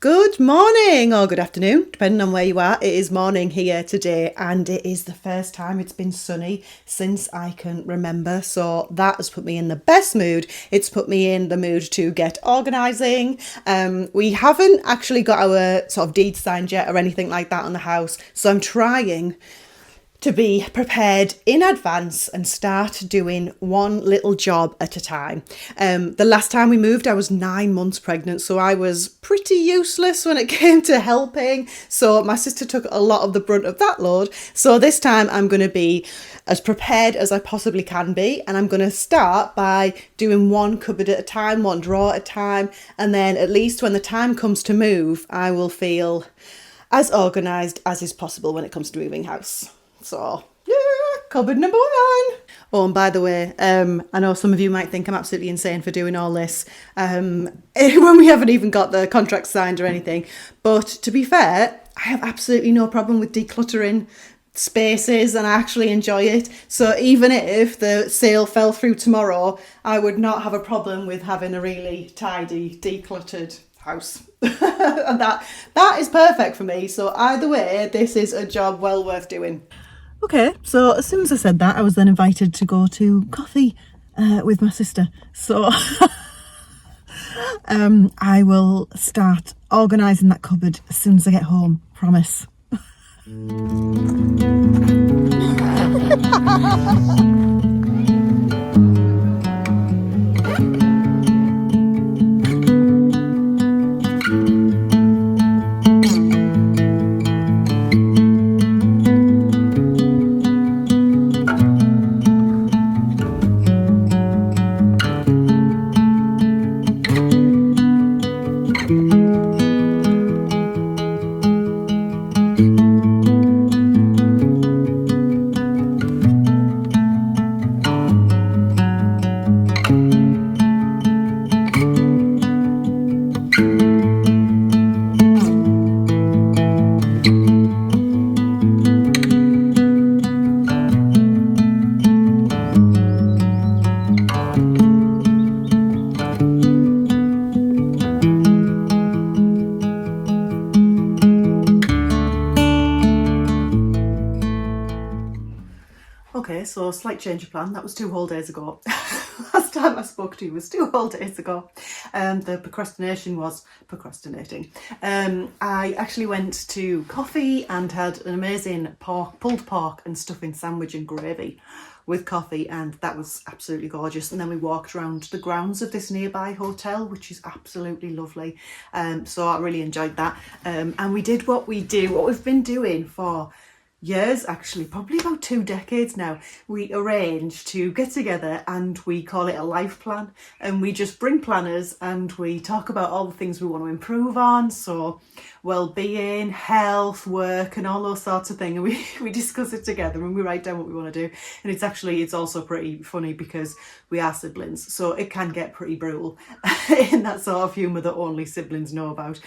Good morning or good afternoon, depending on where you are. It is morning here today, and it is the first time it's been sunny since I can remember. So that has put me in the best mood. It's put me in the mood to get organising. We haven't actually got our sort of deed signed yet or anything like that on the house. So I'm trying to be prepared in advance and start doing one little job at a time. The last time we moved, I was 9 months pregnant, so I was pretty useless when it came to helping. So my sister took a lot of the brunt of that load. So this time I'm going to be as prepared as I possibly can be, and I'm going to start by doing one cupboard at a time, one drawer at a time, and then at least when the time comes to move, I will feel as organised as is possible when it comes to moving house. So, yeah, cupboard number 1. Oh, and by the way, I know some of you might think I'm absolutely insane for doing all this when we haven't even got the contract signed or anything. But to be fair, I have absolutely no problem with decluttering spaces, and I actually enjoy it. So even if the sale fell through tomorrow, I would not have a problem with having a really tidy, decluttered house. And that is perfect for me. So either way, this is a job well worth doing. Okay, so as soon as I said that, I was then invited to go to coffee with my sister. So I will start organising that cupboard as soon as I get home, promise. Okay, so slight change of plan. That was 2 whole days ago. Last time I spoke to you was 2 whole days ago. The procrastination was procrastinating. I actually went to coffee and had an amazing pulled pork and stuffing sandwich and gravy with coffee, and that was absolutely gorgeous. And then we walked around the grounds of this nearby hotel, which is absolutely lovely. So I really enjoyed that. And we did what we've been doing for years, actually, probably about 2 decades now. We arrange to get together and we call it a life plan, and we just bring planners and we talk about all the things we want to improve on, so well-being, health, work, and all those sorts of things, and we discuss it together and we write down what we want to do. And it's also pretty funny because we are siblings, so it can get pretty brutal in that sort of humour that only siblings know about.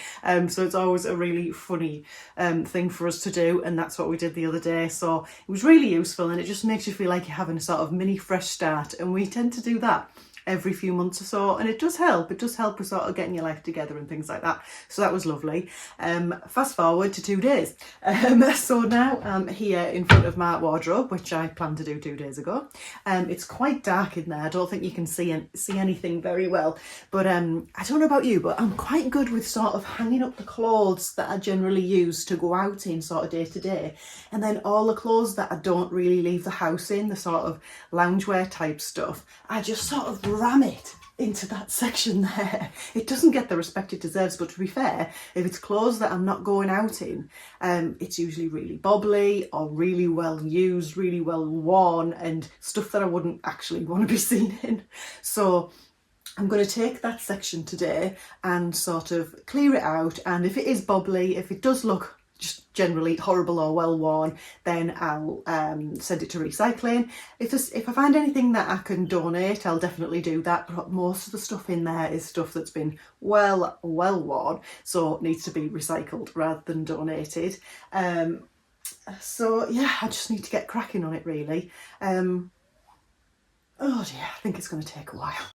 So it's always a really funny thing for us to do, and that's what we did the other day. So it was really useful, and it just makes you feel like you're having a sort of mini fresh start, and we tend to do that every few months or so, and it does help with sort of getting your life together and things like that. So that was lovely. Fast forward to 2 days. So now I'm here in front of my wardrobe, which I planned to do 2 days ago. It's quite dark in there. I don't think you can see anything very well, but I don't know about you, but I'm quite good with sort of hanging up the clothes that I generally use to go out in sort of day to day, and then all the clothes that I don't really leave the house in, the sort of loungewear type stuff, I just sort of ram it into that section there. It doesn't get the respect it deserves, but to be fair, if it's clothes that I'm not going out in, it's usually really bobbly or really well used, really well worn, and stuff that I wouldn't actually want to be seen in. So I'm going to take that section today and sort of clear it out, and if it is bobbly, if it does look just generally horrible or well worn, then I'll send it to recycling. If I find anything that I can donate, I'll definitely do that, but most of the stuff in there is stuff that's been well worn, so it needs to be recycled rather than donated. So yeah, I just need to get cracking on it really. Oh dear, I think it's going to take a while.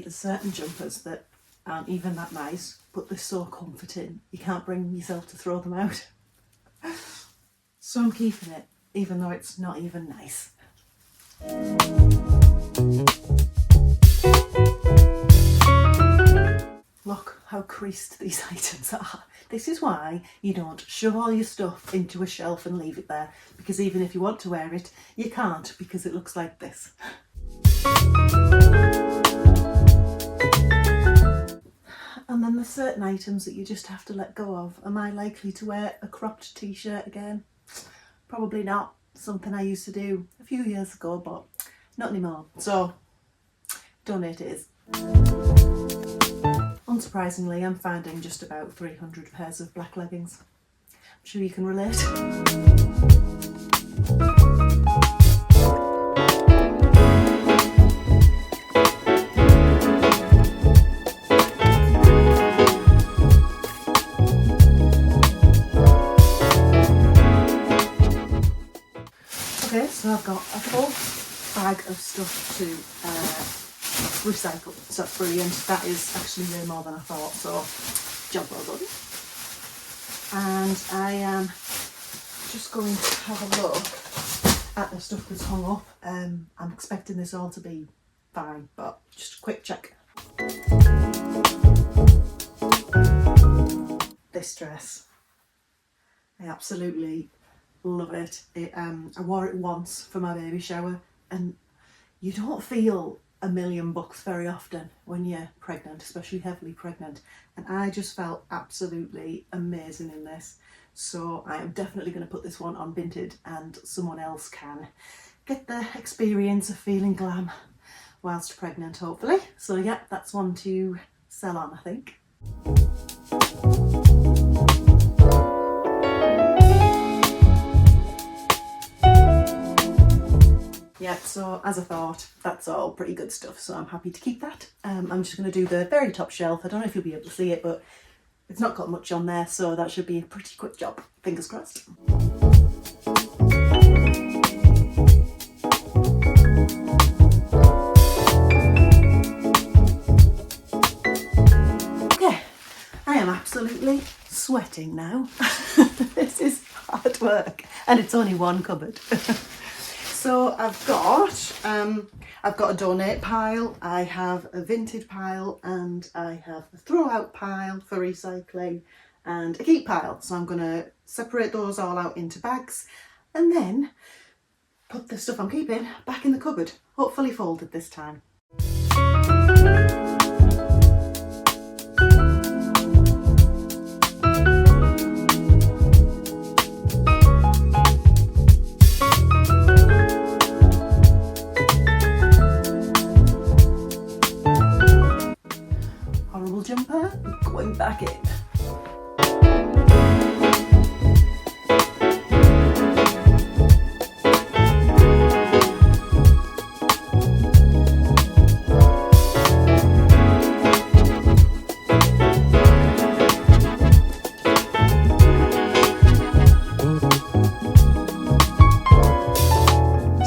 there's certain jumpers that aren't even that nice, but they're so comforting. You can't bring yourself to throw them out. So I'm keeping it, even though it's not even nice. Look how creased these items are. This is why you don't shove all your stuff into a shelf and leave it there, because even if you want to wear it, you can't, because it looks like this. And then there's certain items that you just have to let go of. Am I likely to wear a cropped t-shirt again? Probably not. Something I used to do a few years ago, but not anymore. So, donate it is. Unsurprisingly, I'm finding just about 300 pairs of black leggings. I'm sure you can relate. Okay, so I've got a full bag of stuff to recycle, so that's brilliant. That is actually way more than I thought, so job well done. And I am just going to have a look at the stuff that's hung up. I'm expecting this all to be fine, but just a quick check. This dress, I absolutely love it. I wore it once for my baby shower, and you don't feel $1,000,000 very often when you're pregnant, especially heavily pregnant, and I just felt absolutely amazing in this. So I am definitely going to put this one on Vinted, and someone else can get the experience of feeling glam whilst pregnant, hopefully. So yeah, that's one to sell on, I think. Yeah, so as I thought, that's all pretty good stuff, so I'm happy to keep that. I'm just going to do the very top shelf. I don't know if you'll be able to see it, but it's not got much on there, so that should be a pretty quick job. Fingers crossed. Okay, I am absolutely sweating now. This is hard work, and it's only one cupboard. So I've got a donate pile, I have a vintage pile, and I have a throw out pile for recycling, and a keep pile. So I'm going to separate those all out into bags and then put the stuff I'm keeping back in the cupboard, hopefully folded this time. Jumper going back in.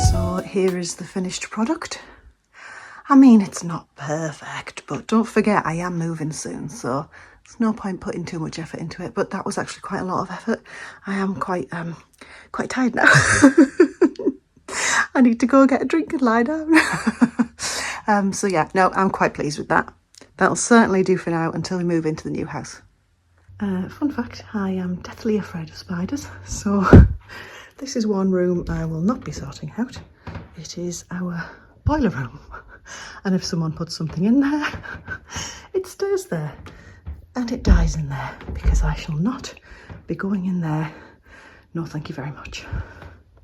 So here is the finished product. I mean, it's not perfect, but don't forget I am moving soon, so there's no point putting too much effort into it. But that was actually quite a lot of effort. I am quite tired now. I need to go get a drink and lie down. So yeah, no, I'm quite pleased with that. That'll certainly do for now until we move into the new house. Fun fact, I am deathly afraid of spiders, so this is one room I will not be sorting out. It is our boiler room. And if someone puts something in there, it stays there and it dies in there, because I shall not be going in there. No, thank you very much.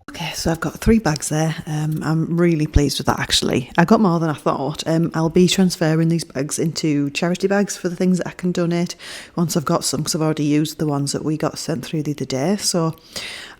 Okay, so I've got 3 bags there. I'm really pleased with that, actually. I got more than I thought. I'll be transferring these bags into charity bags for the things that I can donate once I've got some, because I've already used the ones that we got sent through the other day. So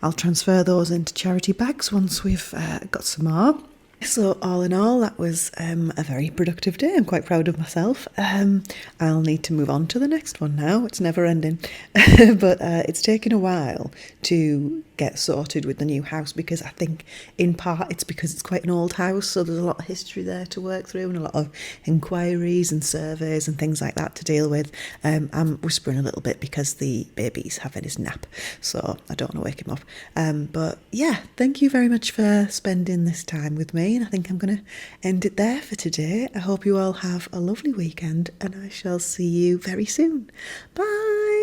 I'll transfer those into charity bags once we've got some more. So all in all, that was a very productive day. I'm quite proud of myself. I'll need to move on to the next one now. It's never ending. But it's taken a while to get sorted with the new house, because I think in part it's because it's quite an old house, so there's a lot of history there to work through and a lot of inquiries and surveys and things like that to deal with. I'm whispering a little bit because the baby's having his nap, so I don't want to wake him up. But yeah, thank you very much for spending this time with me, and I think I'm going to end it there for today. I hope you all have a lovely weekend, and I shall see you very soon. Bye.